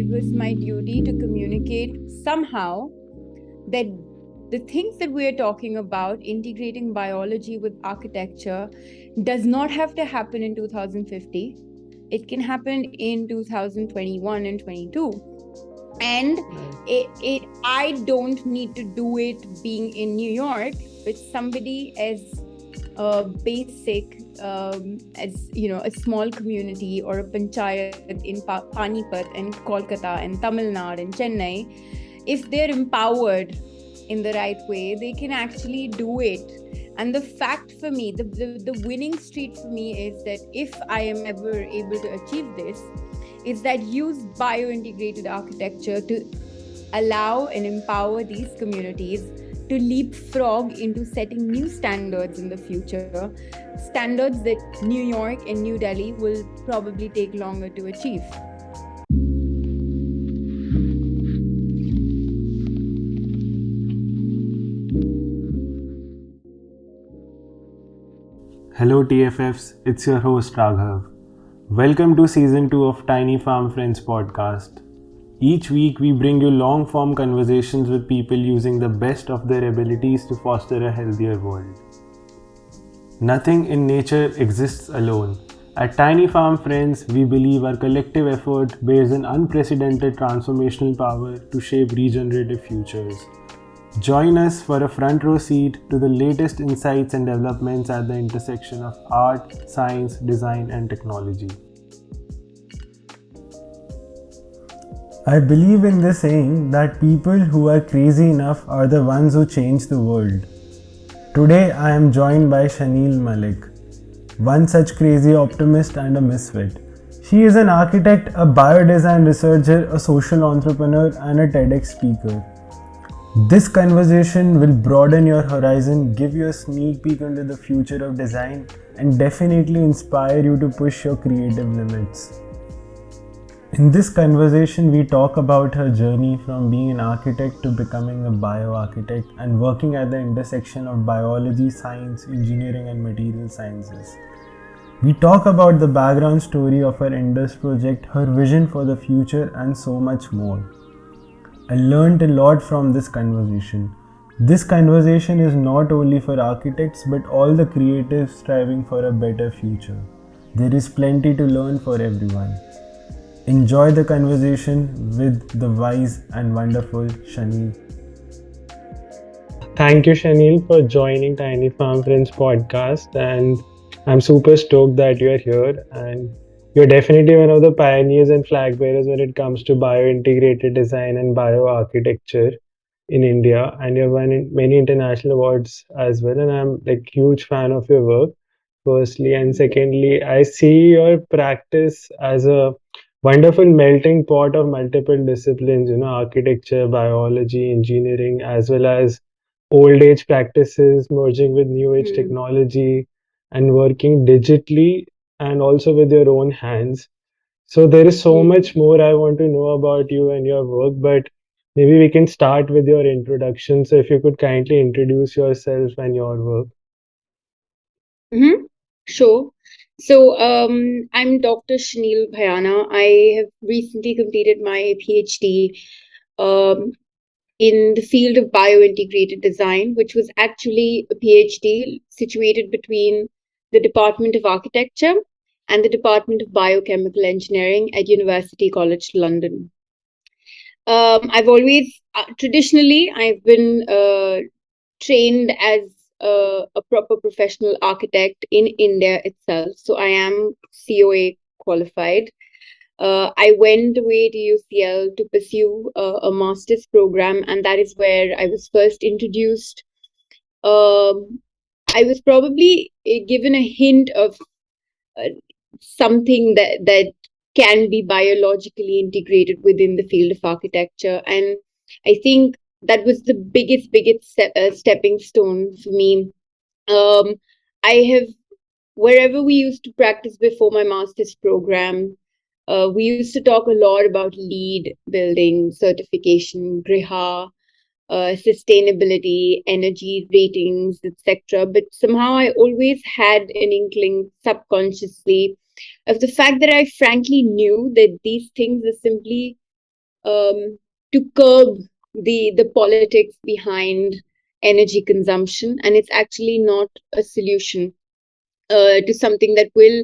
was my duty to communicate somehow that the things that we are talking about, integrating biology with architecture, does not have to happen in 2050. It can happen in 2021 and 22. And I don't need to do it being in New York with somebody as basic as a small community or a panchayat in Panipat and Kolkatta and Tamil Nadu and Chennai. If they're empowered in the right way, they can actually do it. And the fact for me, the winning streak for me is that if I am ever able to achieve this, is that use bio-integrated architecture to allow and empower these communities to leapfrog into setting new standards in the future, standards that New York and New Delhi will probably take longer to achieve. Hello TFFs, it's your host Raghav. Welcome to Season 2 of Tiny Farm Friends podcast. Each week we bring you long-form conversations with people using the best of their abilities to foster a healthier world. Nothing in nature exists alone. At Tiny Farm Friends, we believe our collective effort bears an unprecedented transformational power to shape regenerative futures. Join us for a front row seat to the latest insights and developments at the intersection of art, science, design, and technology. I believe in the saying that people who are crazy enough are the ones who change the world. Today I am joined by Shneel Malik, one such crazy optimist and a misfit. She is an architect, a biodesign researcher, a social entrepreneur, and a TEDx speaker. This conversation will broaden your horizon, give you a sneak peek into the future of design, and definitely inspire you to push your creative limits. In this conversation, we talk about her journey from being an architect to becoming a bioarchitect and working at the intersection of biology, science, engineering, and material sciences. We talk about the background story of her Indus Project, her vision for the future, and so much more. I learned a lot from this conversation. This conversation is not only for architects but all the creatives striving for a better future. There is plenty to learn for everyone. Enjoy the conversation with the wise and wonderful Shneel. Thank you, Shneel, for joining Tiny Farm Friends podcast, and I'm super stoked that you're here, and you're definitely one of the pioneers and flag bearers when it comes to bio-integrated design and bioarchitecture in India, and you've won many international awards as well, and I'm like huge fan of your work, firstly, and secondly, I see your practice as a wonderful melting pot of multiple disciplines, architecture, biology, engineering, as well as old age practices merging with new age technology and working digitally and also with your own hands. So there is so much more I want to know about you and your work, but maybe we can start with your introduction. So if you could kindly introduce yourself and your work. Sure. So I'm Dr. Shneel Bhayana. I have recently completed my PhD um, in the field of bio-integrated design, which was actually a PhD situated between the Department of Architecture and the Department of Biochemical Engineering at University College London. I've always, traditionally, I've been trained as a proper professional architect in India itself. So I am COA qualified. I went away to UCL to pursue a master's program, and that is where I was first introduced. I was probably given a hint of something that can be biologically integrated within the field of architecture, and I think that was the biggest stepping stone for me. I have, wherever we used to practice before my master's program, we used to talk a lot about LEED building certification, Griha, sustainability, energy ratings, etc. But somehow I always had an inkling subconsciously of the fact that I frankly knew that these things are simply to curb the politics behind energy consumption, and it's actually not a solution to something that will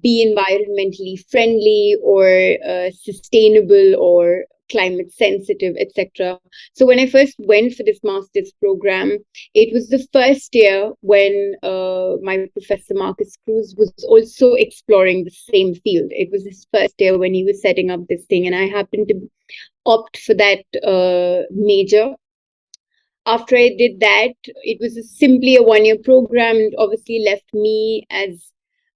be environmentally friendly or sustainable or climate sensitive, etc. So when I first went for this master's program, it was the first year when my professor Marcus Cruz was also exploring the same field. It was his first year when he was setting up this thing, and I happened to opt for that major. After I did that, it was simply a 1-year program, and obviously left me as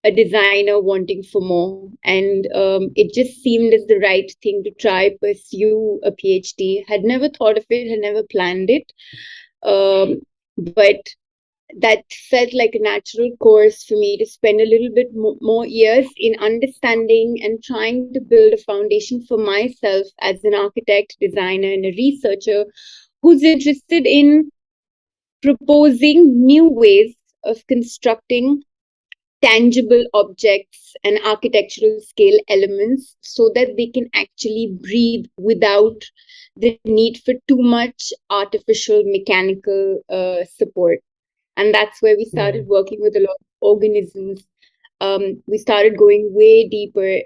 a designer wanting for more. And it just seemed as the right thing to try pursue a PhD. Had never thought of it, had never planned it, but that felt like a natural course for me to spend a little bit more years in understanding and trying to build a foundation for myself as an architect, designer, and a researcher who's interested in proposing new ways of constructing tangible objects and architectural scale elements so that they can actually breathe without the need for too much artificial mechanical support. And that's where we started working with a lot of organisms. We started going way deeper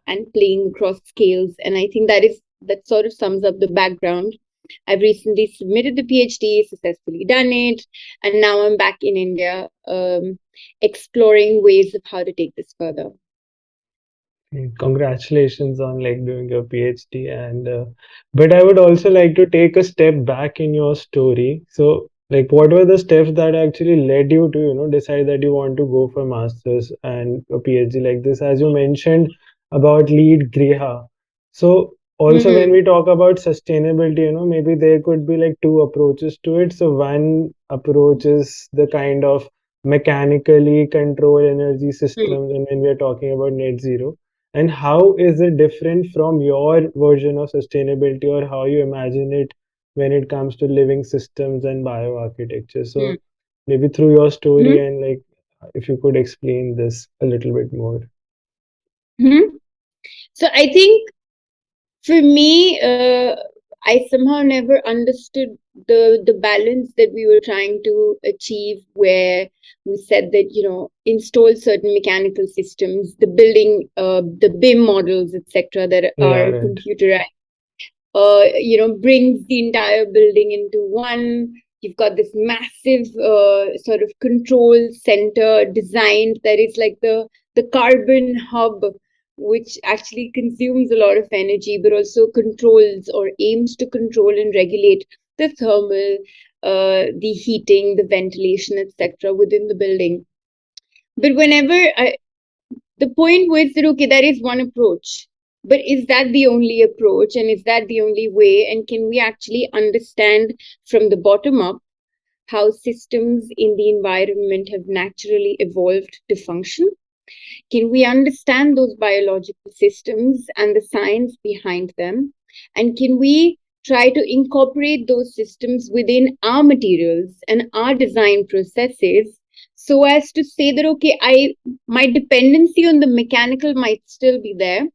and playing across scales. And I think that sort of sums up the background. I've recently submitted the PhD, successfully done it, and now I'm back in India exploring ways of how to take this further. Congratulations on like doing your PhD, and but I would also like to take a step back in your story. So like what were the steps that actually led you to decide that you want to go for masters and a PhD like this, as you mentioned about lead Griha. So also when we talk about sustainability, maybe there could be like two approaches to it. So one approach is the kind of mechanically controlled energy systems, and when we are talking about net zero, and how is it different from your version of sustainability, or how you imagine it when it comes to living systems and bioarchitecture? So maybe through your story and like if you could explain this a little bit more. So I think for me, I somehow never understood the balance that we were trying to achieve, where we said that install certain mechanical systems, the building, the BIM models, etc., that are computerized, brings the entire building into one. You've got this massive sort of control center designed that is like the carbon hub, which actually consumes a lot of energy, but also controls or aims to control and regulate the thermal, the heating, the ventilation, etc., within the building. But the point was that, okay, that is one approach. But is that the only approach, and is that the only way? And can we actually understand from the bottom up how systems in the environment have naturally evolved to function? Can we understand those biological systems and the science behind them? And can we try to incorporate those systems within our materials and our design processes, so as to say that, okay, my dependency on the mechanical might still be there,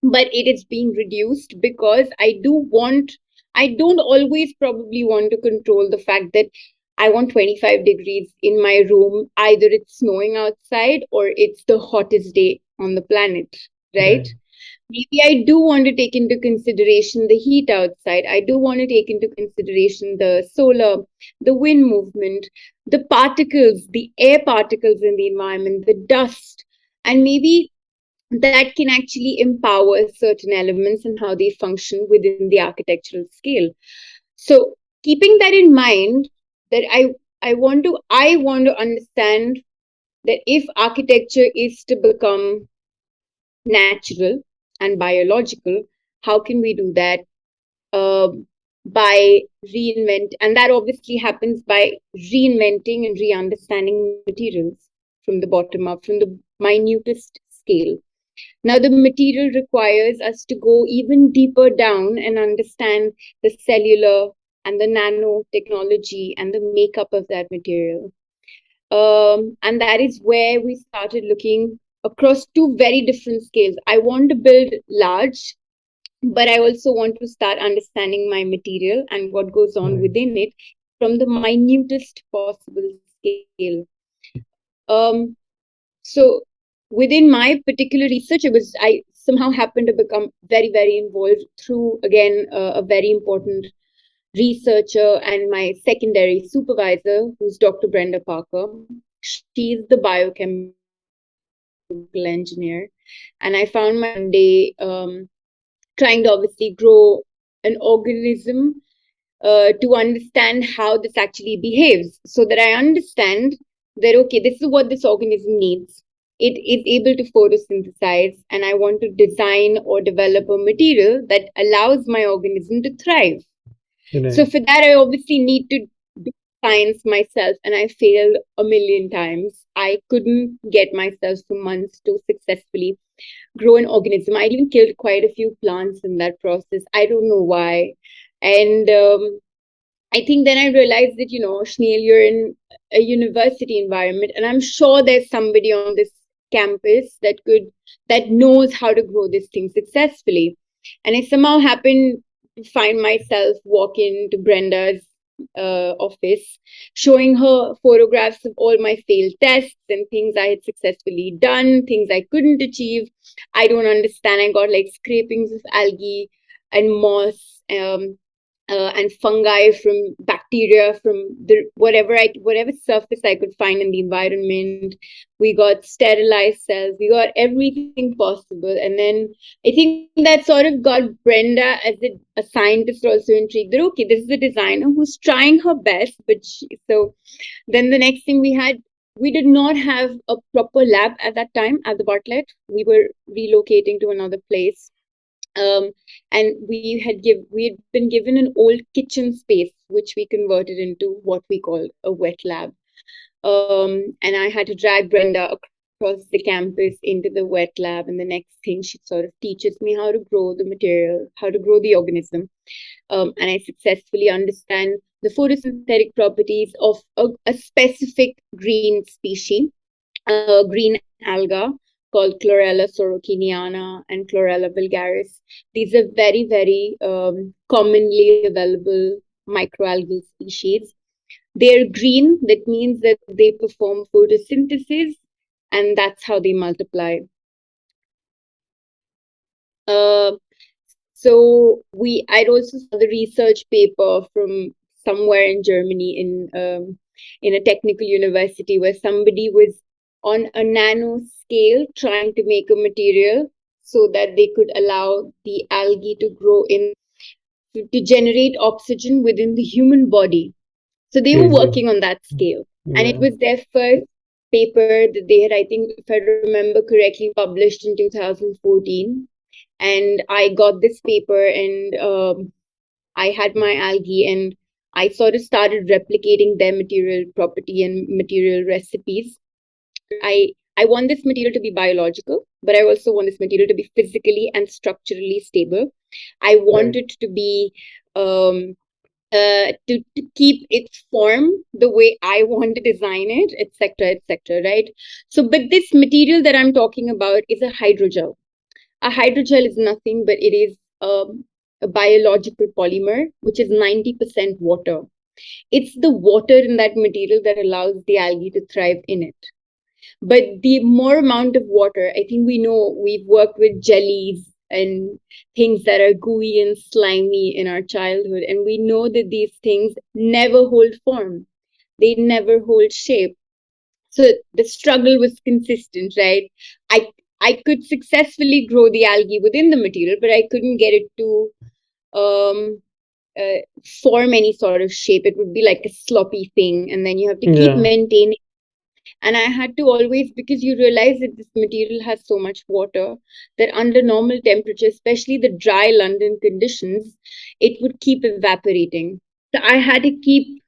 but it is being reduced because I don't always probably want to control the fact that I want 25 degrees in my room. Either it's snowing outside or it's the hottest day on the planet, right? Maybe I do want to take into consideration the heat outside. I do want to take into consideration the solar, the wind movement, the particles, the air particles in the environment, the dust, and maybe that can actually empower certain elements and how they function within the architectural scale. So keeping that in mind, that I want to understand that if architecture is to become natural and biological, how can we do that? By and that obviously happens by reinventing and re-understanding materials from the bottom up, from the minutest scale. Now, the material requires us to go even deeper down and understand the cellular and the nanotechnology and the makeup of that material. And that is where we started looking across two very different scales. I want to build large, but I also want to start understanding my material and what goes on within it from the minutest possible scale. So within my particular research, I somehow happened to become very, very involved through, again, a very important researcher and my secondary supervisor, who's Dr. Brenda Parker. She's the biochemical engineer. And I found my one day trying to obviously grow an organism to understand how this actually behaves, so that I understand that, okay, this is what this organism needs. It is able to photosynthesize, and I want to design or develop a material that allows my organism to thrive. Right. So for that, I obviously need to do science myself, and I failed a million times. I couldn't get myself for months to successfully grow an organism. I even killed quite a few plants in that process. I don't know why. And I think then I realized that, Shneel, you're in a university environment, and I'm sure there's somebody on this campus that knows how to grow this thing successfully. And I somehow happened to find myself walking to Brenda's office, showing her photographs of all my failed tests and things I had successfully done, things I couldn't achieve. I don't understand. I got like scrapings of algae and moss. And fungi, from bacteria, from the whatever surface I could find in the environment. We got sterilized cells. We got everything possible. And then I think that sort of got Brenda, as a scientist, also intrigued that, okay, this is a designer who's trying her best. So then the next thing we did not have a proper lab at that time at the Bartlett. We were relocating to another place. And we had been given an old kitchen space, which we converted into what we call a wet lab. And I had to drag Brenda across the campus into the wet lab. And the next thing, she sort of teaches me how to grow the material, how to grow the organism. And I successfully understand the photosynthetic properties of a specific green species, green alga, called Chlorella sorokiniana and Chlorella vulgaris. These are very, very commonly available microalgal species. They're green. That means that they perform photosynthesis, and that's how they multiply. So I'd also saw the research paper from somewhere in Germany in a technical university, where somebody was on a nano scale trying to make a material so that they could allow the algae to grow to generate oxygen within the human body. So they were working on that scale. Yeah. And it was their first paper that they had, I think, if I remember correctly, published in 2014. And I got this paper, and I had my algae, and I sort of started replicating their material property and material recipes. I want this material to be biological, but I also want this material to be physically and structurally stable. I want it to be to keep its form the way I want to design it, etc., right? So, but this material that I'm talking about is a hydrogel. A hydrogel is nothing but it is a biological polymer, which is 90% water. It's the water in that material that allows the algae to thrive in it. But the more amount of water, I think we've worked with jellies and things that are gooey and slimy in our childhood. And we know that these things never hold form. They never hold shape. So the struggle was consistent, right? I could successfully grow the algae within the material, but I couldn't get it to form any sort of shape. It would be like a sloppy thing, and then you have to keep maintaining. And I had to always, because you realize that this material has so much water that under normal temperature, especially the dry London conditions, it would keep evaporating. So I had to keep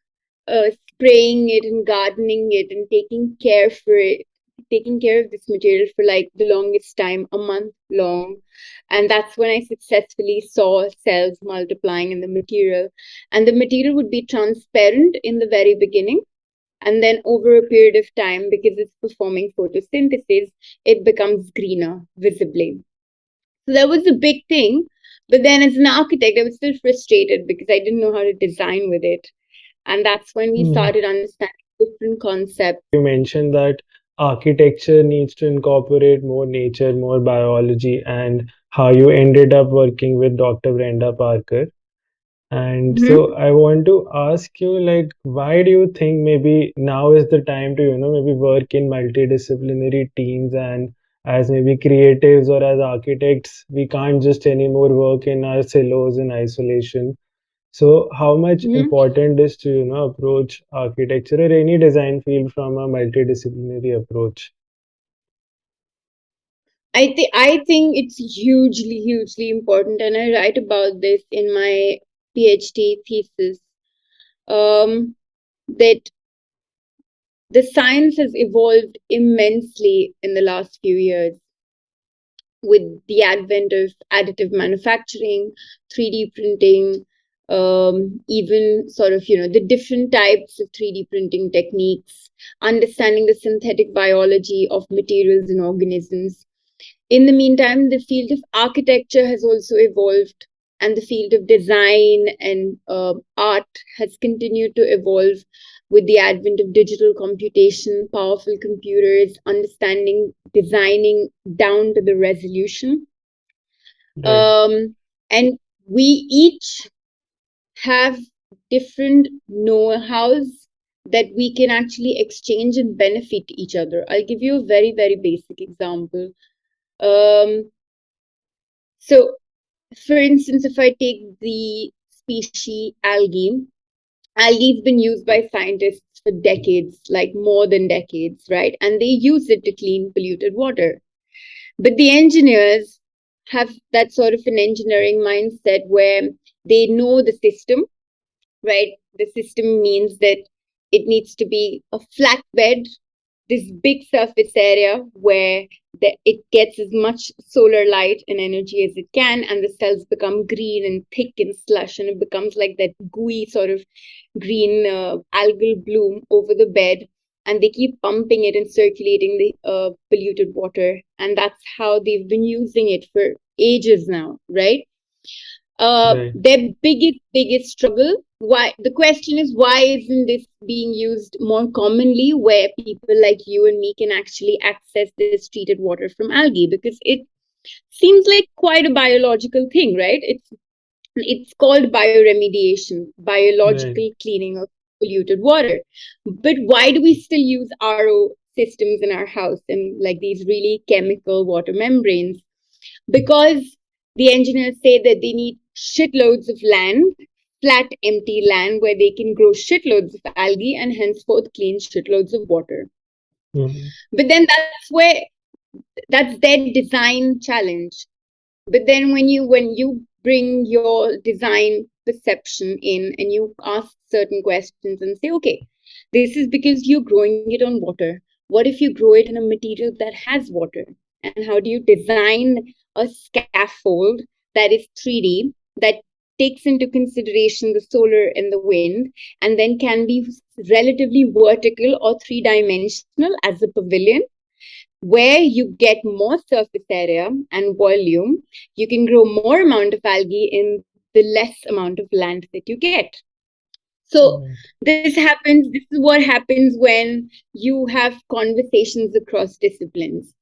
spraying it and gardening it and taking care of this material for like the longest time, a month long. And that's when I successfully saw cells multiplying in the material. And the material would be transparent in the very beginning. And then over a period of time, because it's performing photosynthesis, it becomes greener visibly. So that was a big thing. But then as an architect, I was still frustrated because I didn't know how to design with it. And that's when we started understanding different concepts. You mentioned that architecture needs to incorporate more nature, more biology, and how you ended up working with Dr. Brenda Parker. And so I want to ask you, like, why do you think maybe now is the time to, maybe work in multidisciplinary teams, and as maybe creatives or as architects, we can't just anymore work in our silos in isolation. So how much important is to, approach architecture or any design field from a multidisciplinary approach? I think it's hugely important, and I write about this in my PhD thesis. That the science has evolved immensely in the last few years with the advent of additive manufacturing, 3D printing, even sort of, the different types of 3D printing techniques, understanding the synthetic biology of materials and organisms. In the meantime, the field of architecture has also evolved, and the field of design and art has continued to evolve with the advent of digital computation, powerful computers, understanding, designing down to the resolution. And we each have different know-hows that we can actually exchange and benefit each other. I'll give you a very basic example. So, for instance, if I take the species algae, algae's been used by scientists for decades, like more than decades, right? And they use it to clean polluted water. But the engineers have that sort of an engineering mindset where they know the system, right? The system means that it needs to be a flat bed, this big surface area where it gets as much solar light and energy as it can, and the cells become green and thick and slush, and it becomes like that gooey sort of green algal bloom over the bed. And they keep pumping it and circulating the polluted water, and that's how they've been using it for ages now, right? Their biggest struggle. Why? The question is, why isn't this being used more commonly, where people like you and me can actually access this treated water from algae? Because it seems like quite a biological thing, right? It's called bioremediation, biological cleaning of polluted water. But why do we still use RO systems in our house and like these really chemical water membranes? Because the engineers say that they need shitloads of land, flat, empty land where they can grow shitloads of algae and henceforth clean shitloads of water. But then that's their design challenge. But then when you bring your design perception in and you ask certain questions and say, okay, this is because you're growing it on water. What if you grow it in a material that has water? And how do you design a scaffold that is 3D, that takes into consideration the solar and the wind, and then can be relatively vertical or three-dimensional as a pavilion, where you get more surface area and volume, you can grow more amount of algae in the less amount of land that you get. So this is what happens when you have conversations across disciplines.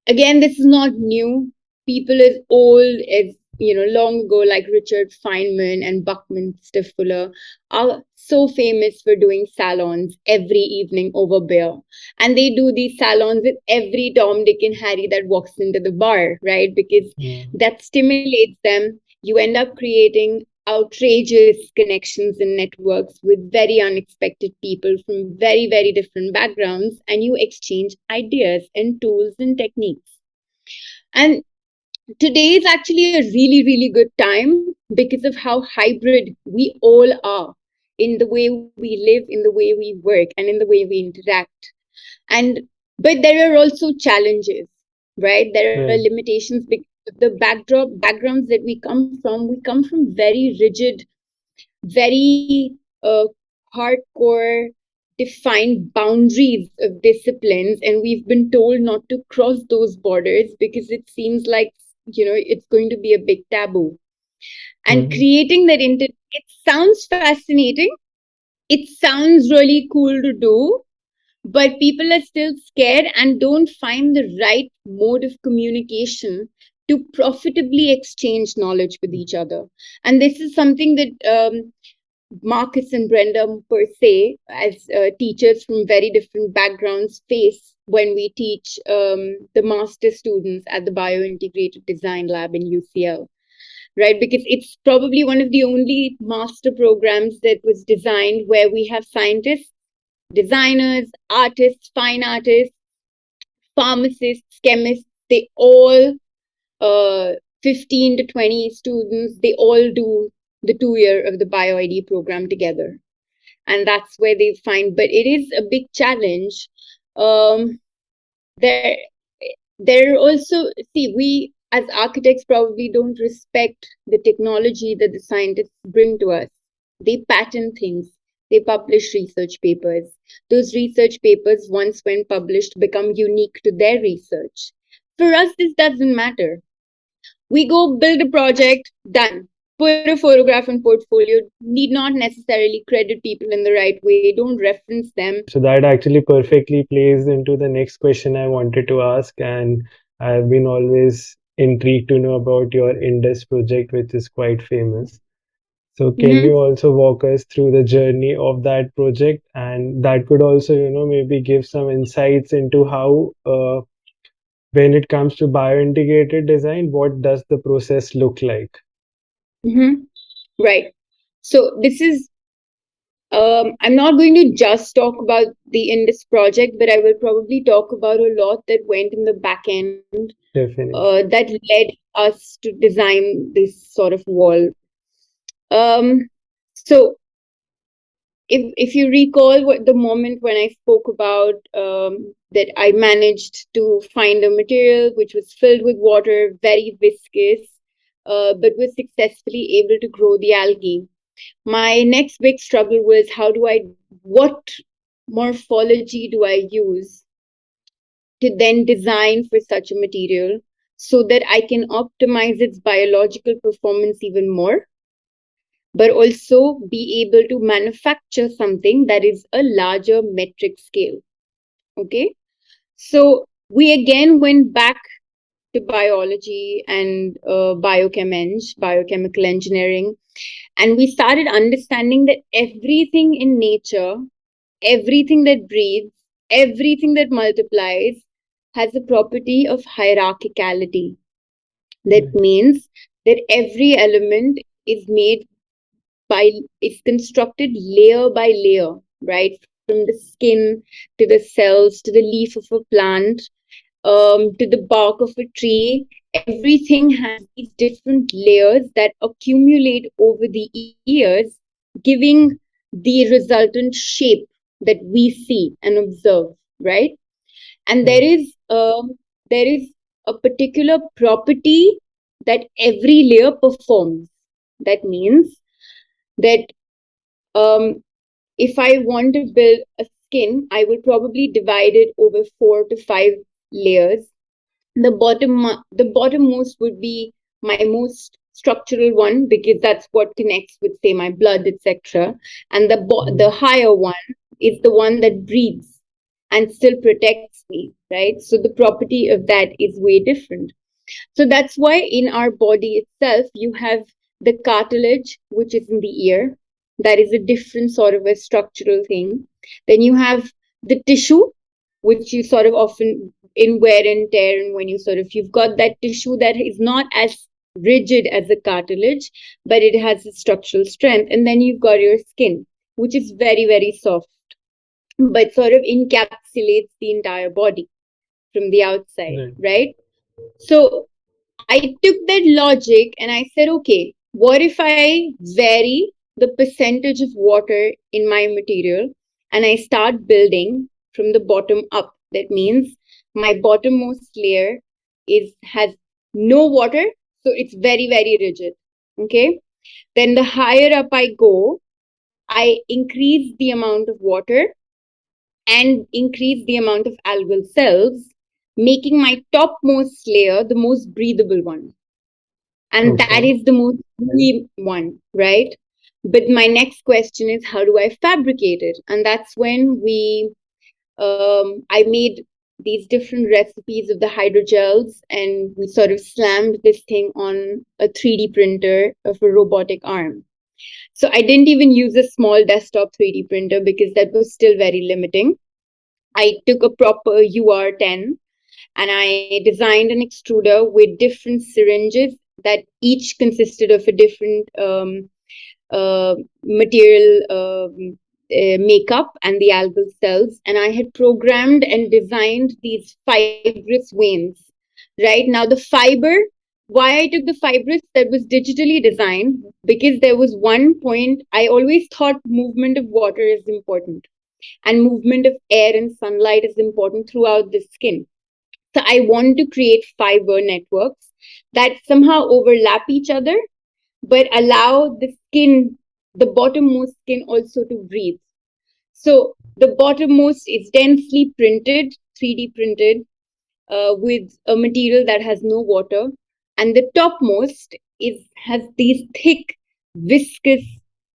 Again, this is not new. People as old as, long ago, like Richard Feynman and Buckminster Fuller, are so famous for doing salons every evening over beer. And they do these salons with every Tom, Dick, and Harry that walks into the bar, right? Because that stimulates them. You end up creating outrageous connections and networks with very unexpected people from very different backgrounds, and you exchange ideas and tools and techniques. And today is actually a really good time because of how hybrid we all are in the way we live, in the way we work, and in the way we interact. But there are also challenges, right? There are limitations because of the backgrounds that we come from very rigid, very hardcore defined boundaries of disciplines, and we've been told not to cross those borders because it seems like, it's going to be a big taboo. And creating that it sounds fascinating. It sounds really cool to do, but people are still scared and don't find the right mode of communication to profitably exchange knowledge with each other. And this is something that Marcus and Brenda, per se, as teachers from very different backgrounds, face when we teach the master students at the Biointegrated Design Lab in UCL. Right, because it's probably one of the only master programs that was designed where we have scientists, designers, artists, fine artists, pharmacists, chemists, they all, 15 to 20 students, they all do the 2 year of the BioID program together. And that's where they find, but it is a big challenge. Um, there, there are also, see, we as architects probably don't respect the technology that the scientists bring to us. They patent things, they publish research papers. Those research papers, once when published, become unique to their research. For us, this doesn't matter. We go build a project, done. Put a photograph in portfolio, need not necessarily credit people in the right way, don't reference them. So that actually perfectly plays into the next question I wanted to ask, and I've been always intrigued to know about your Indus project, which is quite famous. So can you also walk us through the journey of that project? And that could also, maybe give some insights into how, when it comes to biointegrated design, what does the process look like? Right. So this is, I'm not going to just talk about the Indus project, but I will probably talk about a lot that went in the back end that led us to design this sort of wall. So if you recall what the moment when I spoke about that I managed to find a material which was filled with water, very viscous, but was successfully able to grow the algae. My next big struggle was what morphology do I use to then design for such a material so that I can optimize its biological performance even more, but also be able to manufacture something that is a larger metric scale. Okay. So we again went back to biology and biochemical engineering. And we started understanding that everything in nature, everything that breathes, everything that multiplies has a property of hierarchicality. That means that every element is constructed layer by layer, right? From the skin to the cells to the leaf of a plant, to the bark of a tree. Everything has these different layers that accumulate over the years, giving the resultant shape that we see and observe, right? And there is a particular property that every layer performs. That means that if I want to build a skin, I will probably divide it over 4 to 5 layers. The bottommost would be my most structural one because that's what connects with, say, my blood, etc. And the higher one is the one that breathes and still protects me, right? So the property of that is way different. So that's why in our body itself, you have the cartilage, which is in the ear. That is a different sort of a structural thing. Then you have the tissue, which you sort of often in wear and tear. And when you've got that tissue that is not as rigid as the cartilage, but it has a structural strength. And then you've got your skin, which is very, very soft, but sort of encapsulates the entire body from the outside, right? So I took that logic and I said, okay, what if I vary the percentage of water in my material and I start building from the bottom up? That means my bottommost layer has no water, so it's very, very rigid. Okay. Then the higher up I go, I increase the amount of water and increase the amount of algal cells, making my topmost layer the most breathable one. And that is the most gooey one, right? But my next question is, how do I fabricate it? And that's when I made these different recipes of the hydrogels, and we sort of slammed this thing on a 3D printer of a robotic arm. So I didn't even use a small desktop 3D printer because that was still very limiting. I took a proper UR10 and I designed an extruder with different syringes that each consisted of a different material makeup and the algal cells. And I had programmed and designed these fibrous veins. Right now, the fiber, why I took the fibrous, that was digitally designed because there was one point I always thought movement of water is important and movement of air and sunlight is important throughout the skin. So I want to create fiber networks that somehow overlap each other, but allow the skin, the bottommost skin also to breathe. So the bottommost is densely printed, 3D printed, with a material that has no water. And the topmost has these thick, viscous,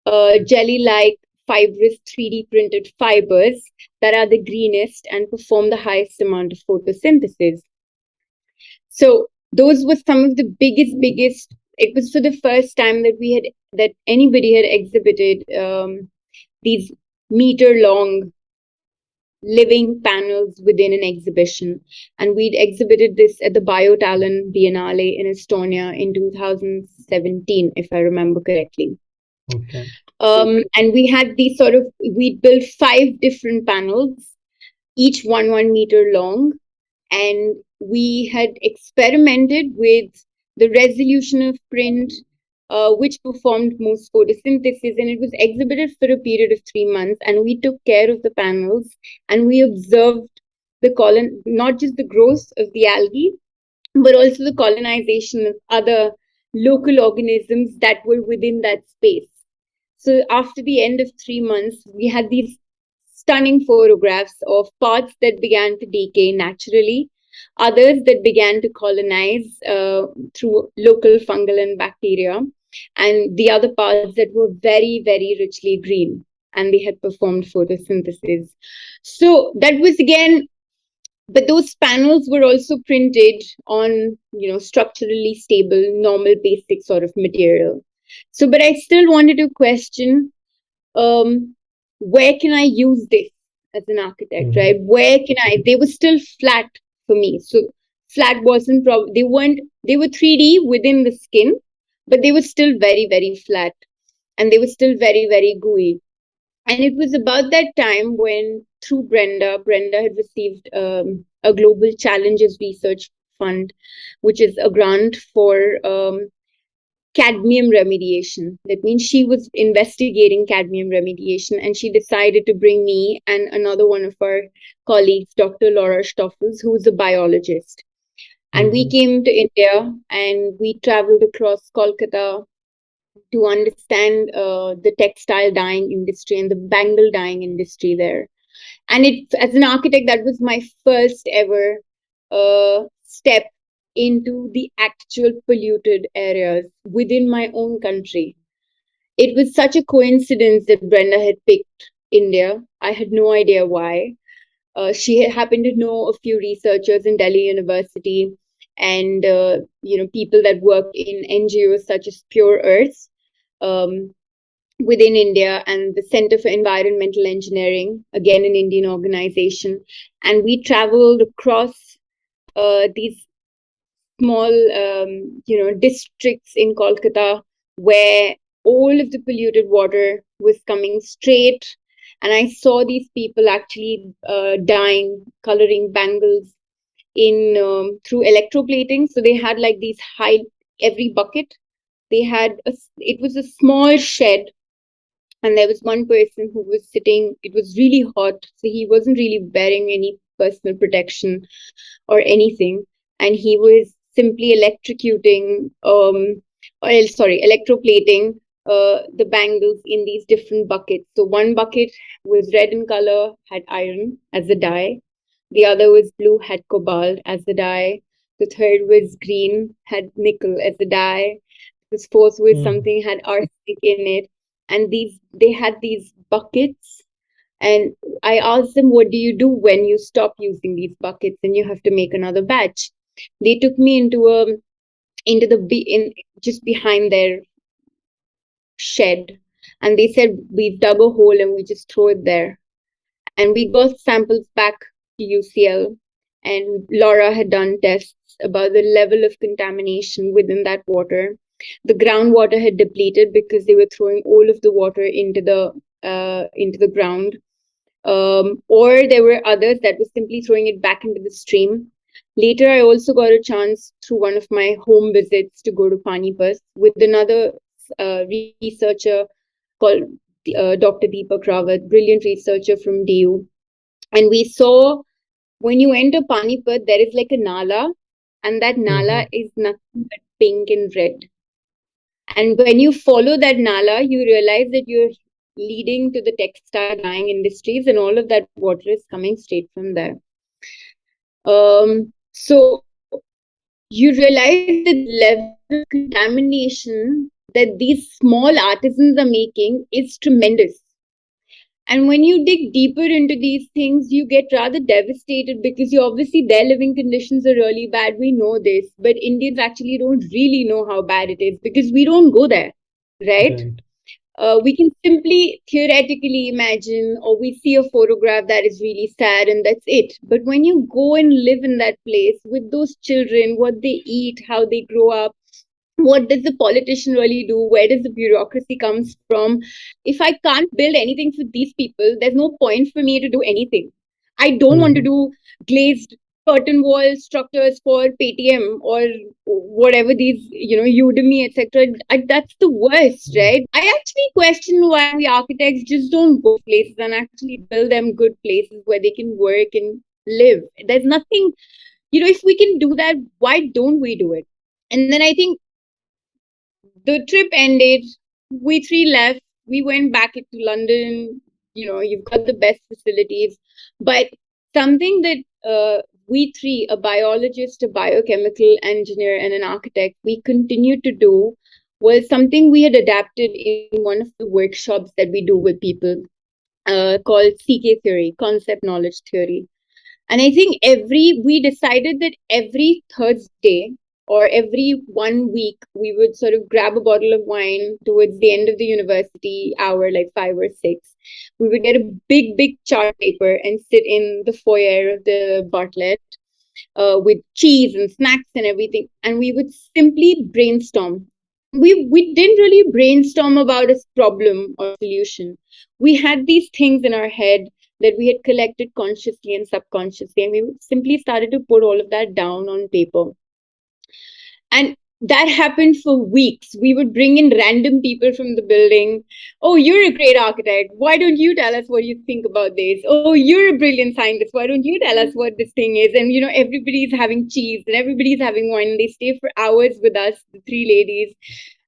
jelly-like, fibrous 3D printed fibers that are the greenest and perform the highest amount of photosynthesis. So those were some of the biggest. It was for the first time that anybody had exhibited these meter-long living panels within an exhibition. And we'd exhibited this at the Biotalent Biennale in Estonia in 2017, if I remember correctly. Okay. And we built 5 different panels, each 1 meter long. And we had experimented with the resolution of print, which performed most photosynthesis, and it was exhibited for a period of 3 months. And we took care of the panels, and we observed not just the growth of the algae, but also the colonization of other local organisms that were within that space. So after the end of 3 months, we had these stunning photographs of parts that began to decay naturally, others that began to colonize through local fungal and bacteria, and the other parts that were very, very richly green, and they had performed photosynthesis. So that was again, but those panels were also printed on, structurally stable, normal, basic sort of material. So, but I still wanted to question, where can I use this as an architect, right? Where can they were still flat for me. So flat wasn't they were 3D within the skin, but they were still very, very flat, and they were still very, very gooey. And it was about that time when, through Brenda had received a Global Challenges Research Fund, which is a grant for cadmium remediation. That means she was investigating cadmium remediation, and she decided to bring me and another one of our colleagues, Dr. Laura Stoffels, who is a biologist. And we came to India, and we traveled across Kolkatta to understand the textile dyeing industry and the bangle dyeing industry there. And as an architect, that was my first ever step into the actual polluted areas within my own country. It was such a coincidence that Brenda had picked India. I had no idea why. She happened to know a few researchers in Delhi University, and people that work in NGOs such as Pure Earth within India, and the Center for Environmental Engineering, again an Indian organization. And we traveled across these small districts in Kolkata where all of the polluted water was coming straight, and I saw these people actually coloring bangles in through electroplating. So they had like these every bucket they had it was a small shed, and there was one person who was sitting. It was really hot, so he wasn't really wearing any personal protection or anything, and he was simply electroplating the bangles in these different buckets. So one bucket was red in color, had iron as a dye. The other was blue, had cobalt as the dye. The third was green, had nickel as the dye. This fourth was something had arsenic in it. And they had these buckets. And I asked them, what do you do when you stop using these buckets and you have to make another batch? They took me just behind their shed, and they said, we dug a hole and we just throw it there. And we got samples back to UCL, and Laura had done tests about the level of contamination within that water. The groundwater had depleted because they were throwing all of the water into the ground. Or there were others that were simply throwing it back into the stream. Later, I also got a chance through one of my home visits to go to Panipat with another researcher called Dr. Deepak Rawat, brilliant researcher from DU. And we saw when you enter Panipat, there is like a nala, and that nala is nothing but pink and red. And when you follow that nala, you realize that you're leading to the textile dyeing industries, and all of that water is coming straight from there. So you realize the level of contamination that these small artisans are making is tremendous. And when you dig deeper into these things, you get rather devastated because obviously their living conditions are really bad. We know this, but Indians actually don't really know how bad it is because we don't go there, right? We can simply theoretically imagine, or we see a photograph that is really sad and that's it. But when you go and live in that place with those children, what they eat, how they grow up, what does the politician really do? Where does the bureaucracy comes from? If I can't build anything for these people, there's no point for me to do anything. I don't want to do glazed curtain wall structures for Paytm or whatever these, Udemy, etc. That's the worst, right? I actually question why we architects just don't go places and actually build them good places where they can work and live. There's nothing, if we can do that, why don't we do it? And then I think the trip ended, we three left, we went back into London, you've got the best facilities, but something that we three, a biologist, a biochemical engineer, and an architect, we continued to do was something we had adapted in one of the workshops that we do with people called CK theory, concept knowledge theory. And I think we decided that every Thursday or every 1 week, we would sort of grab a bottle of wine towards the end of the university hour, like 5 or 6. We would get a big, big chart paper and sit in the foyer of the Bartlett with cheese and snacks and everything. And we would simply brainstorm. We didn't really brainstorm about a problem or solution. We had these things in our head that we had collected consciously and subconsciously, and we simply started to put all of that down on paper. And that happened for weeks. We would bring in random people from the building. Oh, you're a great architect. Why don't you tell us what you think about this? Oh, you're a brilliant scientist. Why don't you tell us what this thing is? And, everybody's having cheese and everybody's having wine. And they stay for hours with us, the three ladies.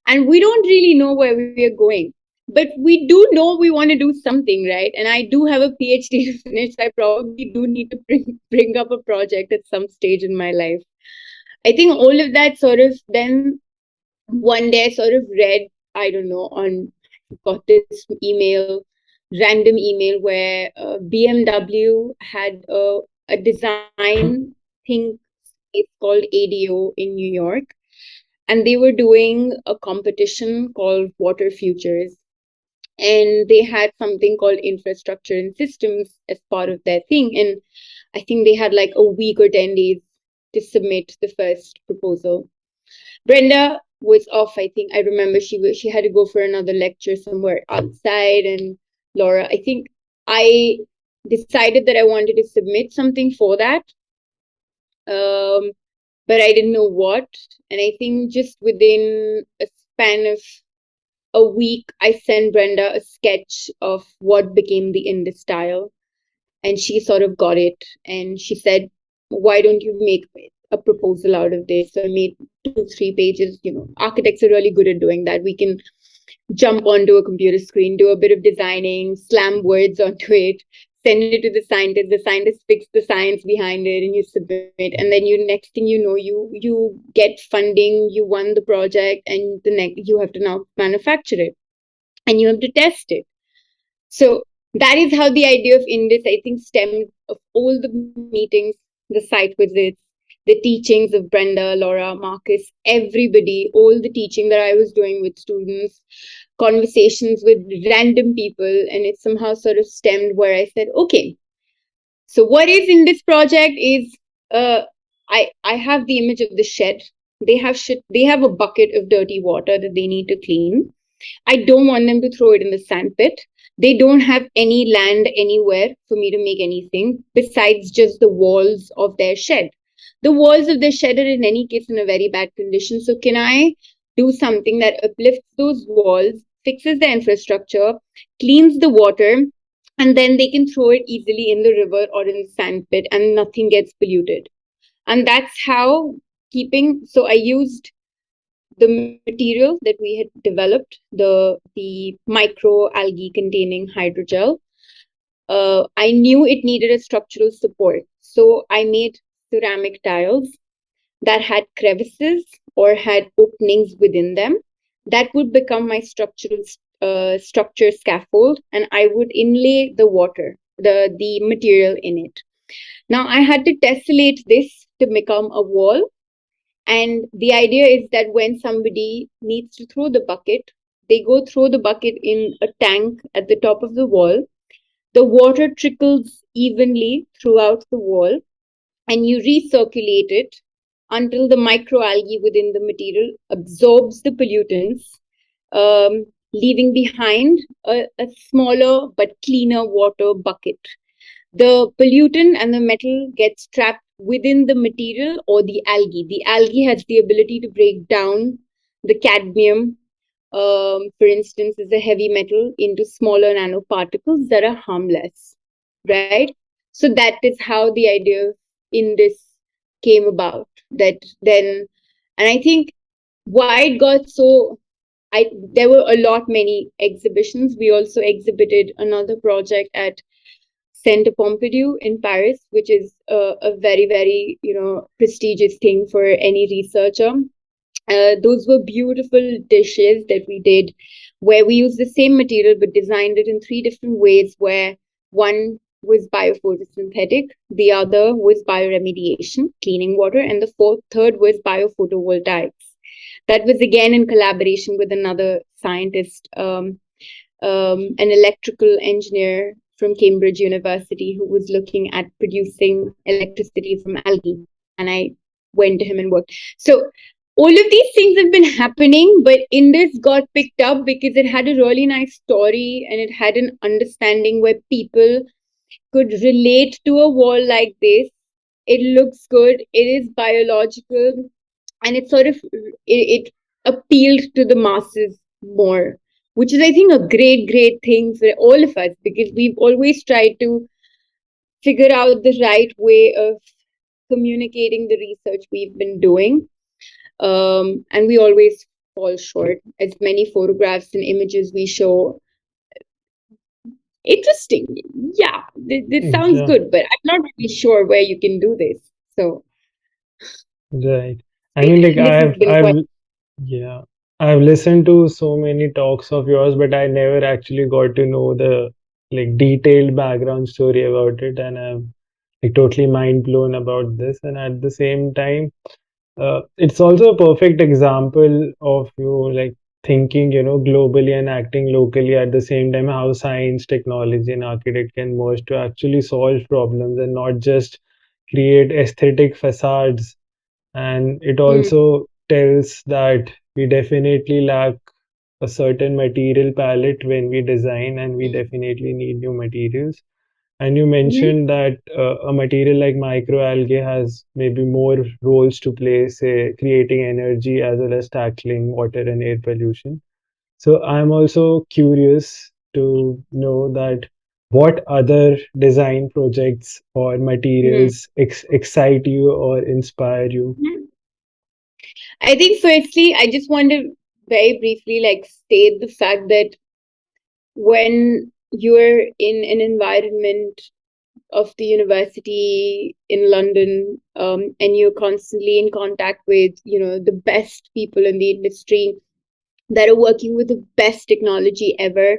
And we don't really know where we are going. But we do know we want to do something, right? And I do have a PhD to finish. I probably do need to bring up a project at some stage in my life. I think all of that sort of then one day I sort of read, I don't know, got this random email where BMW had a design thing called ADO in New York. And they were doing a competition called Water Futures. And they had something called infrastructure and systems as part of their thing. And I think they had like a week or 10 days to submit the first proposal. Brenda was off, I think. I remember she had to go for another lecture somewhere outside. And Laura, I think I decided that I wanted to submit something for that. But I didn't know what. And I think just within a span of a week, I sent Brenda a sketch of what became the Indus style. And she sort of got it. And she said, why don't you make a proposal out of this? So I made 2-3 pages. Architects are really good at doing that. We can jump onto a computer screen, do a bit of designing, slam words onto it, send it to the scientist fix the science behind it, and you submit, and then next thing you know, you get funding, you won the project, and you have to now manufacture it, and you have to test it. So that is how the idea of Indus, I think, stemmed of all the meetings, the site visits, the teachings of Brenda, Laura, Marcus, everybody, all the teaching that I was doing with students, conversations with random people, and it somehow sort of stemmed where I said, okay, so what is in this project is I have the image of the shed. They have a bucket of dirty water that they need to clean. I don't want them to throw it in the sandpit. They don't have any land anywhere for me to make anything besides just the walls of their shed. The walls of their shed are in any case in a very bad condition. So can I do something that uplifts those walls, fixes the infrastructure, cleans the water, and then they can throw it easily in the river or in the sandpit and nothing gets polluted. And that's how so I used the material that we had developed, the microalgae containing hydrogel. I knew it needed a structural support. So I made ceramic tiles that had crevices or had openings within them. That would become my structure scaffold, and I would inlay the water, the material in it. Now I had to tessellate this to become a wall. And the idea is that when somebody needs to throw the bucket, they go throw the bucket in a tank at the top of the wall. The water trickles evenly throughout the wall, and you recirculate it until the microalgae within the material absorbs the pollutants, leaving behind a smaller but cleaner water bucket. The pollutant and the metal gets trapped within the material or the algae. The algae has the ability to break down the cadmium, for instance, is a heavy metal, into smaller nanoparticles that are harmless, right? So that is how the idea in this came about. That then, and I think why it got so, there were many exhibitions. We also exhibited another project at Centre Pompidou in Paris, which is a very, very, prestigious thing for any researcher. Those were beautiful dishes that we did where we used the same material but designed it in 3 different ways, where one was biophotosynthetic, the other was bioremediation, cleaning water, and the third was biophotovoltaics. That was again in collaboration with another scientist, an electrical engineer from Cambridge University, who was looking at producing electricity from algae. And I went to him and worked. So all of these things have been happening, but Indus got picked up because it had a really nice story and it had an understanding where people could relate to a wall like this. It looks good, it is biological, and it appealed to the masses more, which is, I think, a great, great thing for all of us, because we've always tried to figure out the right way of communicating the research we've been doing. And we always fall short. As many photographs and images we show, interesting. Yeah, this sounds good, but I'm not really sure where you can do this. So, right. I mean, like yeah, I've listened to so many talks of yours, but I never actually got to know the detailed background story about it, and I'm totally mind blown about this. And at the same time, it's also a perfect example of you thinking, globally and acting locally at the same time, how science, technology, and architect can merge to actually solve problems and not just create aesthetic facades. And it also tells that we definitely lack a certain material palette when we design, and we definitely need new materials. And you mentioned that a material like microalgae has maybe more roles to play, say, creating energy as well as tackling water and air pollution. So I'm also curious to know that what other design projects or materials excite you or inspire you? I think firstly, I just want to very briefly state the fact that when you're in an environment of the university in London, and you're constantly in contact with, the best people in the industry that are working with the best technology ever,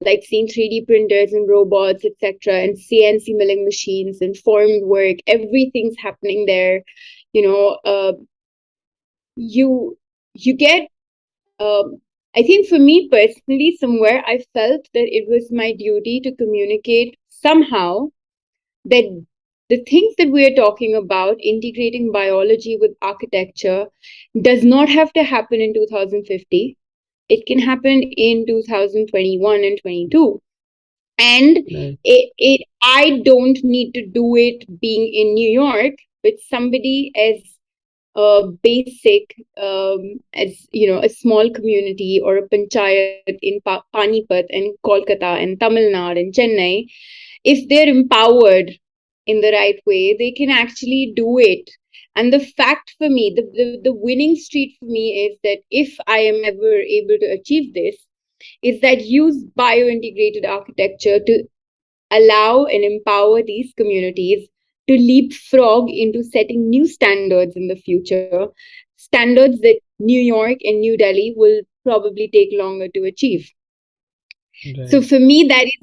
like seeing 3D printers and robots, etc., and CNC milling machines and formed work, everything's happening there. You get, I think for me personally, somewhere I felt that it was my duty to communicate somehow that the things that we are talking about, integrating biology with architecture, does not have to happen in 2050. It can happen in 2021 and 22. And I don't need to do it being in New York with somebody as basic as a small community or a panchayat in Panipat and Kolkatta and Tamil Nadu and Chennai. If they're empowered in the right way, they can actually do it. And the fact for me, the winning street for me is that if I am ever able to achieve this, is that use bio-integrated architecture to allow and empower these communities to leapfrog into setting new standards in the future, standards that New York and New Delhi will probably take longer to achieve. Right. So for me, that is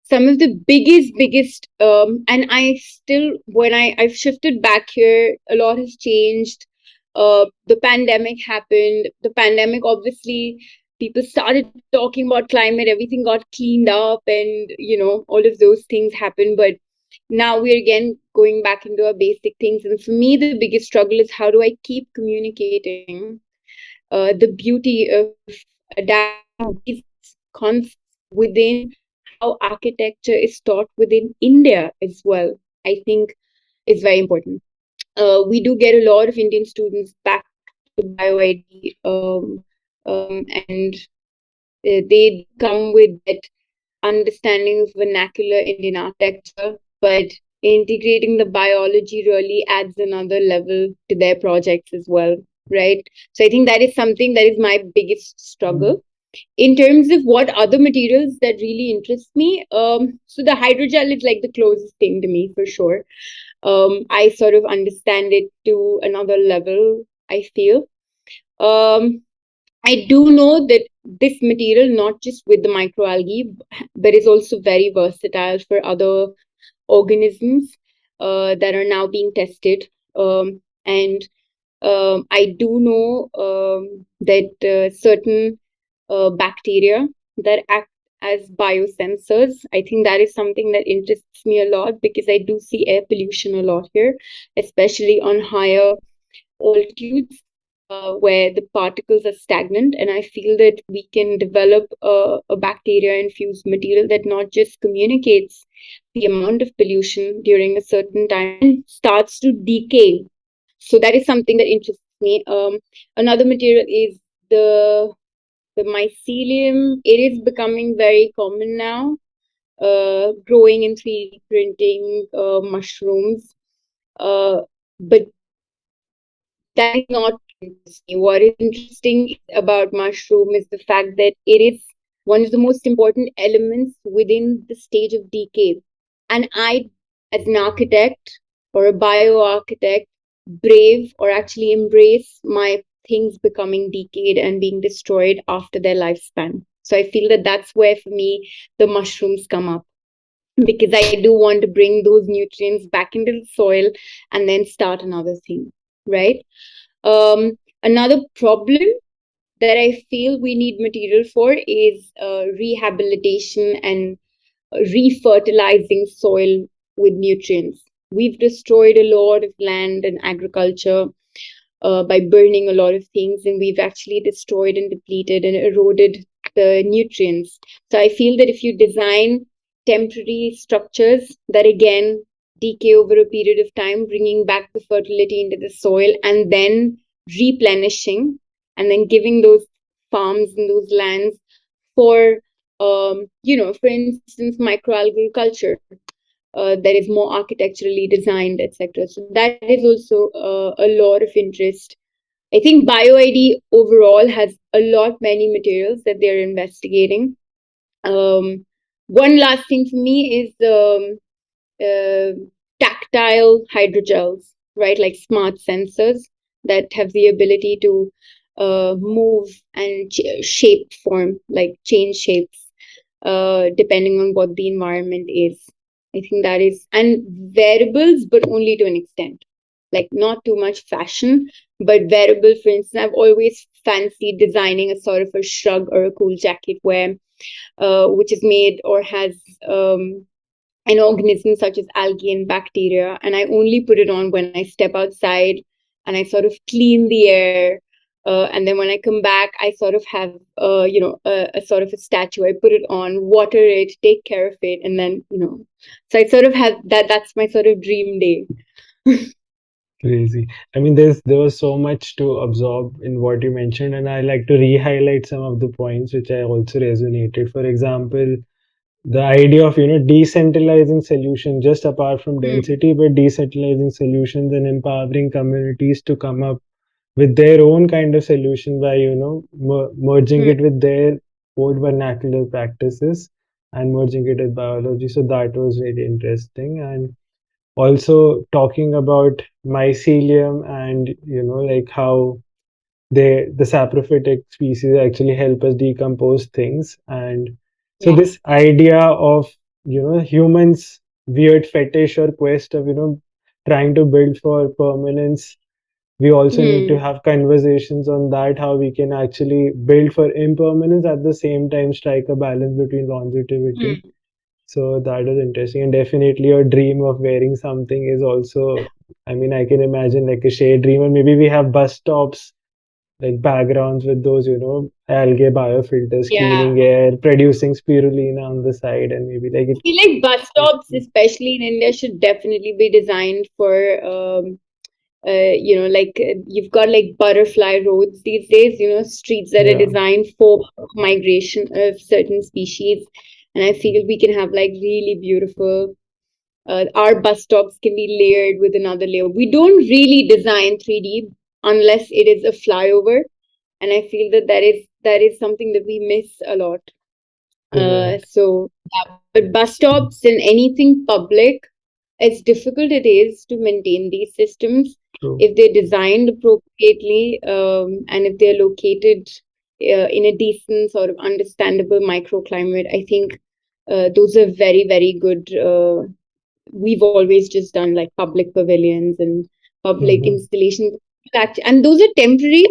some of the biggest, and I still, when I've shifted back here, a lot has changed. The pandemic happened. The pandemic, obviously, people started talking about climate, everything got cleaned up, and, all of those things happened. But now we're again going back into our basic things. And for me, the biggest struggle is how do I keep communicating the beauty of adapting these concepts within how architecture is taught within India as well, I think is very important. We do get a lot of Indian students back to BioID, and they come with that understanding of vernacular Indian architecture, but integrating the biology really adds another level to their projects as well, right? So I think that is something that is my biggest struggle. In terms of what other materials that really interest me, so the hydrogel is like the closest thing to me for sure. I sort of understand it to another level, I feel. I do know that this material, not just with the microalgae, but is also very versatile for other organisms that are now being tested. And I do know that certain bacteria that act as biosensors. I think that is something that interests me a lot because I do see air pollution a lot here, especially on higher altitudes where the particles are stagnant. And I feel that we can develop a bacteria-infused material that not just communicates the amount of pollution during a certain time and starts to decay. So that is something that interests me. Another material is the mycelium. It is becoming very common now, growing in 3D printing mushrooms. But that is not interesting. What is interesting about mushroom is the fact that it is one of the most important elements within the stage of decay. And I, as an architect or a bioarchitect, brave or actually embrace my things becoming decayed and being destroyed after their lifespan. So I feel that that's where, for me, the mushrooms come up, because I do want to bring those nutrients back into the soil and then start another thing, right? Another problem that I feel we need material for is rehabilitation and refertilizing soil with nutrients. We've destroyed a lot of land and agriculture by burning a lot of things, and we've actually destroyed and depleted and eroded the nutrients. So I feel that if you design temporary structures that again decay over a period of time, bringing back the fertility into the soil and then replenishing and then giving those farms and those lands for, for instance, microalgae culture that is more architecturally designed, etc. So that is also a lot of interest. I think BioID overall has many materials that they're investigating. One last thing for me is uh, tactile hydrogels, right? Like smart sensors that have the ability to move and shape form, like change shapes, depending on what the environment is. I think that is, and variables, but only to an extent. Like not too much fashion, but variable. For instance, I've always fancied designing a sort of a shrug or a cool jacket where, which is made or has an organism such as algae and bacteria, and I only put it on when I step outside and I sort of clean the air. And then when I come back, I sort of have, a sort of a statue. I put it on, water it, take care of it, and then, so I sort of have that. That's my sort of dream day. Crazy. I mean, there was so much to absorb in what you mentioned, and I like to re-highlight some of the points which I also resonated. For example, the idea of decentralizing solutions just apart from Hmm. density, but decentralizing solutions and empowering communities to come up with their own kind of solution by merging Hmm. it with their old vernacular practices and merging it with biology. So that was really interesting. And also talking about mycelium and like how the saprophytic species actually help us decompose things. And so Yeah. this idea of humans weird fetish or quest of trying to build for permanence, we also need to Hmm. have conversations on that, how we can actually build for impermanence at the same time strike a balance between longevity. Hmm. So that is interesting, and definitely your dream of wearing something is also, I mean, I can imagine like a shade dream, or maybe we have bus stops like backgrounds with those, algae biofilters Yeah. cleaning air, producing spirulina on the side, and maybe like I feel like bus stops, especially in India, should definitely be designed for like you've got like butterfly roads these days, streets that are yeah, designed for migration of certain species. And I feel we can have like really beautiful, our bus stops can be layered with another layer. We don't really design 3D unless it is a flyover. And I feel that is something that we miss a lot. right, So, yeah, but bus stops and anything public, as difficult it is to maintain these systems, true. if they're designed appropriately, and if they're located in a decent, sort of understandable microclimate, I think those are very, very good. We've always just done like public pavilions and public Hmm. installations, and those are temporary,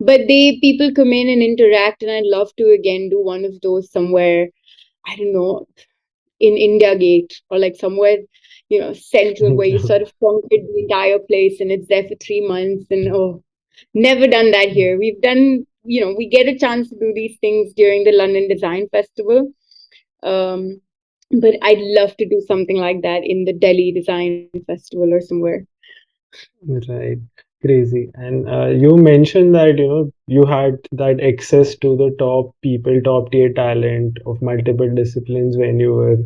but they people come in and interact, and I'd love to again do one of those somewhere. I don't know, in India Gate or like somewhere, central, where you sort of conquered the entire place and it's there for 3 months. And oh, never done that here. We've done, we get a chance to do these things during the London Design Festival. Um, but I'd love to do something like that in the Delhi Design Festival or somewhere. Right, crazy. And you mentioned that you had that access to the top people, top tier talent of multiple disciplines when you were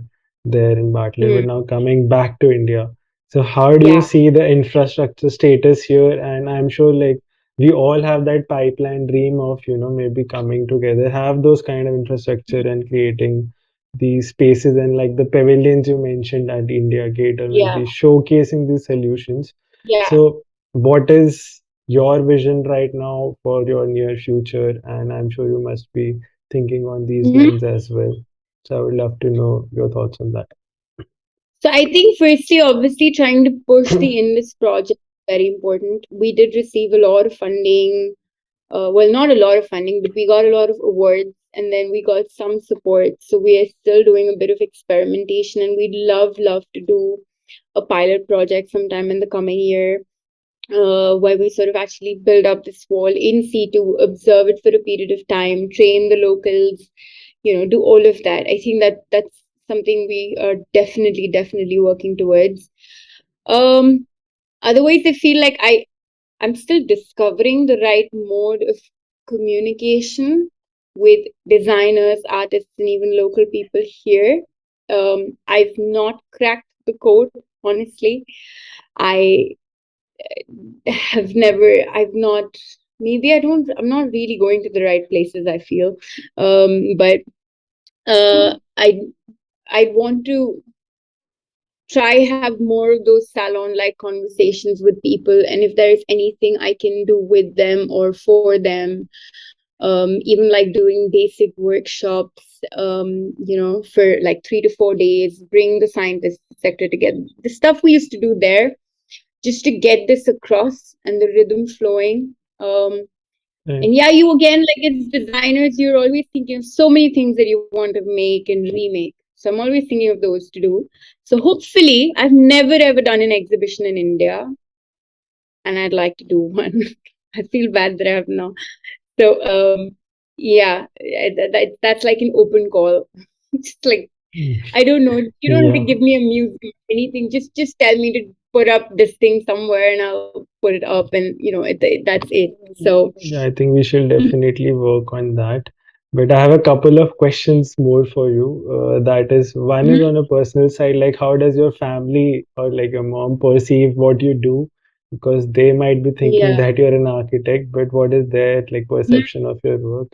there in Bartlett, but Hmm. now coming back to India. So how do you Yeah. see the infrastructure status here? And I'm sure like we all have that pipeline dream of maybe coming together, have those kind of infrastructure and creating these spaces and like the pavilions you mentioned at India Gate, or maybe Yeah. showcasing these solutions. Yeah. So, what is your vision right now for your near future? And I'm sure you must be thinking on these Mhm. lines as well. So, I would love to know your thoughts on that. So I think firstly, obviously, trying to push the Indus project is very important. We did receive a lot of funding. Well, not a lot of funding, but we got a lot of awards, and then we got some support. So we are still doing a bit of experimentation, and we'd love to do a pilot project sometime in the coming year, where we sort of actually build up this wall in situ, observe it for a period of time, train the locals, do all of that. I think that that's something we are definitely working towards. Um, Otherwise, I feel like I'm still discovering the right mode of communication with designers, artists, and even local people here. I've not cracked the code, honestly. I I've not, maybe I'm not really going to the right places, I feel. But I, I want to try have more of those salon like conversations with people, and if there is anything I can do with them or for them, even like doing basic workshops, for like 3 to 4 days, bring the scientist sector together, the stuff we used to do there, just to get this across and the rhythm flowing. Right. And yeah, you again, like as designers, you're always thinking of so many things that you want to make and remake. So I'm always thinking of those to do. So hopefully, I've never ever done an exhibition in India, and I'd like to do one. I feel bad that I have not. So yeah, that's like an open call. Just like, I don't know. You don't have to Yeah. give me a museum, anything. Just tell me to put up this thing somewhere, and I'll put it up, and that's it. So Yeah, I think we should definitely work on that. But I have a couple of questions more for you. That is, one is mhm, on a personal side, like how does your family or like your mom perceive what you do? Because they might be thinking yeah, that you're an architect, but what is their like mhm, perception of your work?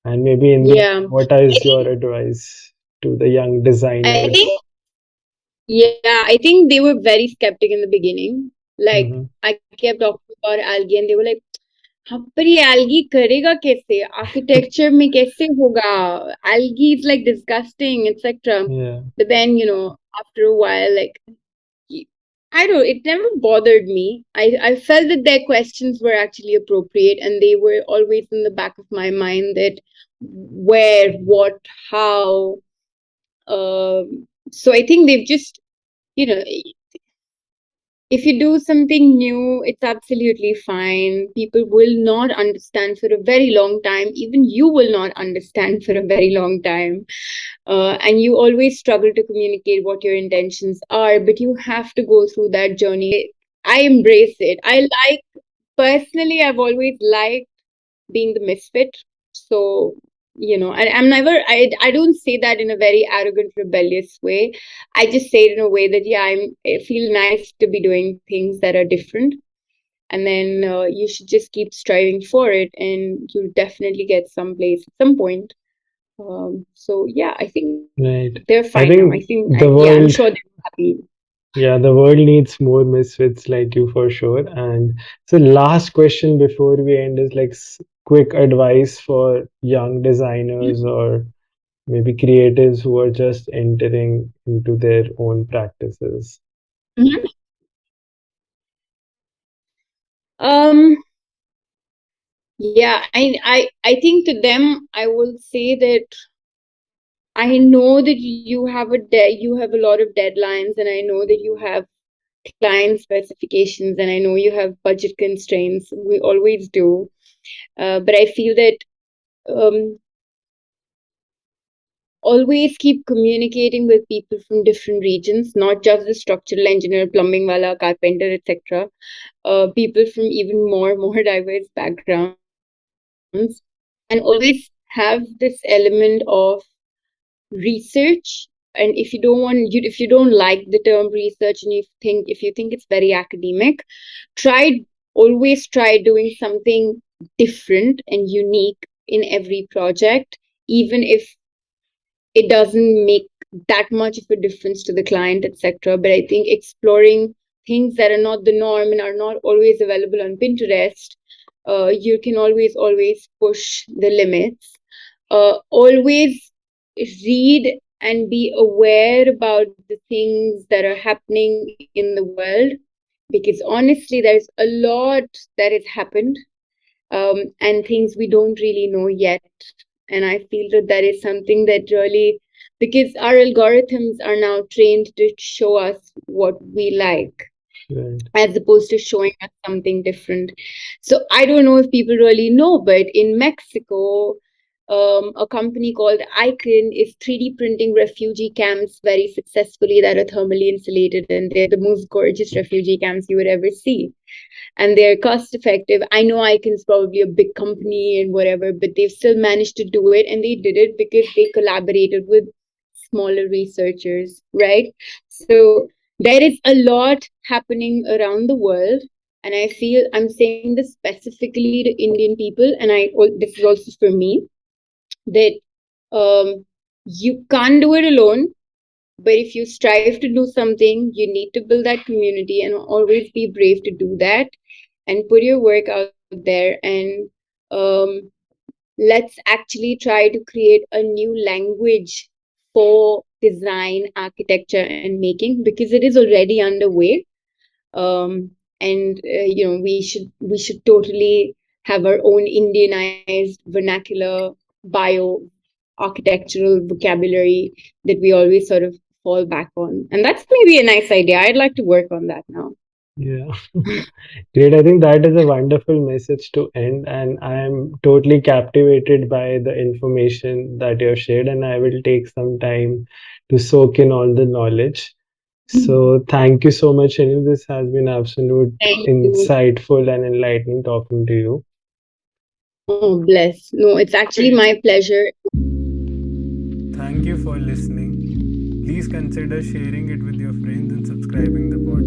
And maybe in the yeah. what is your advice to the young I designers? think I think they were very skeptic in the beginning. Like Mm-hmm. I kept talking about algae, and they were like, हाँ पर ये algae करेगा कैसे? Architecture में कैसे होगा? Algae is like disgusting, etc. Yeah, But then, after a while, like I don't, it never bothered me. I felt that their questions were actually appropriate, and they were always in the back of my mind that where, what, how. So I think they've just, you know, if you do something new, it's absolutely fine. People will not understand for a very long time. Even you will not understand for a very long time. And you always struggle to communicate what your intentions are, but you have to go through that journey. I embrace it. Personally, I've always liked being the misfit. So, I don't say that in a very arrogant, rebellious way. I just say it in a way that, yeah, I feel nice to be doing things that are different. And then you should just keep striving for it, and you'll definitely get someplace at some point. So, yeah, I think right. they're I fine now. think the Yeah, I'm world sure they're happy. Yeah, the world needs more misfits like you for sure. And so, last question before we end is like quick advice for young designers or maybe creatives who are just entering into their own practices. Mhm. Um, yeah, I think to them, I will say that I know that you have a lot of deadlines, and I know that you have client specifications, and I know you have budget constraints. We always do. But I feel that um, always keep communicating with people from different regions, not just the structural engineer, plumbing wala, carpenter, etc. People from even more diverse backgrounds, and always have this element of research. And if you don't like the term research, and if you think it's very academic, try always try doing something different and unique in every project, even if it doesn't make that much of a difference to the client, etc. But I think exploring things that are not the norm and are not always available on Pinterest, you can always push the limits. Always read and be aware about the things that are happening in the world, because honestly, there's a lot that has happened, and things we don't really know yet. And I feel that that is something that really, because our algorithms are now trained to show us what we like, Right. as opposed to showing us something different. So I don't know if people really know, but in Mexico, a company called Icon is 3D printing refugee camps very successfully that are thermally insulated, and they're the most gorgeous refugee camps you would ever see, and they're cost effective. I know Icon's probably a big company and whatever, but they've still managed to do it, and they did it because they collaborated with smaller researchers, right? So there is a lot happening around the world, and I feel I'm saying this specifically to Indian people, and this is also for me, that you can't do it alone. But if you strive to do something, you need to build that community and always be brave to do that and put your work out there. And um, let's actually try to create a new language for design, architecture, and making, because it is already underway. And we should totally have our own Indianized vernacular bio architectural vocabulary that we always sort of fall back on. And that's maybe a nice idea. I'd like to work on that now. Yeah. Great. I think that is a wonderful message to end, and I am totally captivated by the information that you have shared, and I will take some time to soak in all the knowledge. So thank you so much, Anil. This has been absolute Thank you. insightful and enlightening talking to you. Oh, bless. No, it's actually my pleasure. Thank you for listening. Please consider sharing it with your friends and subscribing the podcast.